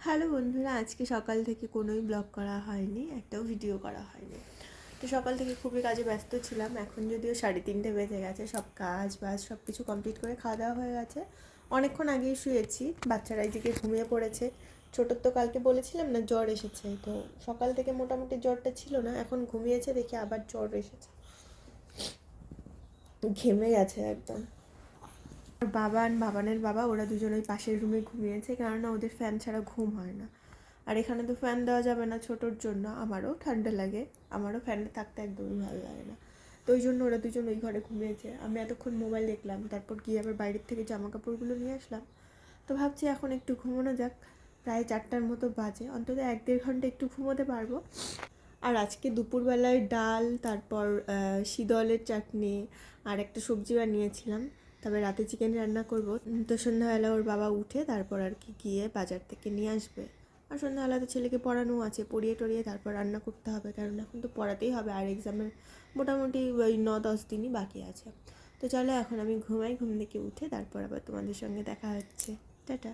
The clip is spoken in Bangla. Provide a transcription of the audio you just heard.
হ্যালো বন্ধুরা, আজকে সকাল থেকে কোনোই ব্লগ করা হয়নি, একটাও ভিডিও করা হয়নি। তো সকাল থেকে খুবই কাজে ব্যস্ত ছিলাম। এখন যদিও 3:30 বেজে গেছে, সব কাজ বাজ সব কিছু কমপ্লিট করে খাওয়া দাওয়া হয়ে গেছে। অনেকক্ষণ আগেই শুয়েছি, বাচ্চারা এদিকে ঘুমিয়ে পড়েছে। ছোটোর তো কালকে বলেছিলাম না জ্বর এসেছে, তো সকাল থেকে মোটামুটি জ্বরটা ছিল না, এখন ঘুমিয়েছে দেখে আবার জ্বর এসেছে, ঘেমে গেছে একদম। বাবানের বাবা ওরা দুজন ওই পাশের রুমে ঘুমিয়েছে, কেননা ওদের ফ্যান ছাড়া ঘুম হয় না। আর এখানে তো ফ্যান দেওয়া যাবে না ছোটোর জন্য, আমারও ঠান্ডা লাগে, আমারও ফ্যানে থাকতে একদমই ভালো লাগে না। তো ওই জন্য ওরা দুজন ওই ঘরে ঘুমিয়েছে। আমি এতক্ষণ মোবাইল দেখলাম, তারপর গিয়ে আবার বাইরের থেকে জামা কাপড়গুলো নিয়ে আসলাম। তো ভাবছি এখন একটু ঘুমোনো যাক, প্রায় 4টার মতো বাজে, অন্তত 1-1.5 ঘন্টা একটু ঘুমোতে পারবো। আর আজকে দুপুরবেলায় ডাল, তারপর শীতলের চাটনি আর একটা সবজি বানিয়েছিলাম। তবে রাতে চিকেন রান্না করব। তো সন্ধ্যাবেলা ওর বাবা উঠে তারপর আর কি গিয়ে বাজার থেকে নিয়ে আসবে। আর সন্ধ্যাবেলা তো ছেলেকে পড়ানো আছে, পড়িয়ে টড়িয়ে তারপর রান্না করতে হবে, কারণ এখন তো পড়াতেই হবে, আর এক্সামের মোটামুটি ওই 9-10 দিনই বাকি আছে। তো চলো এখন আমি ঘুমাই, ঘুম থেকে উঠে তারপর আবার তোমাদের সঙ্গে দেখা হচ্ছে। টাটা।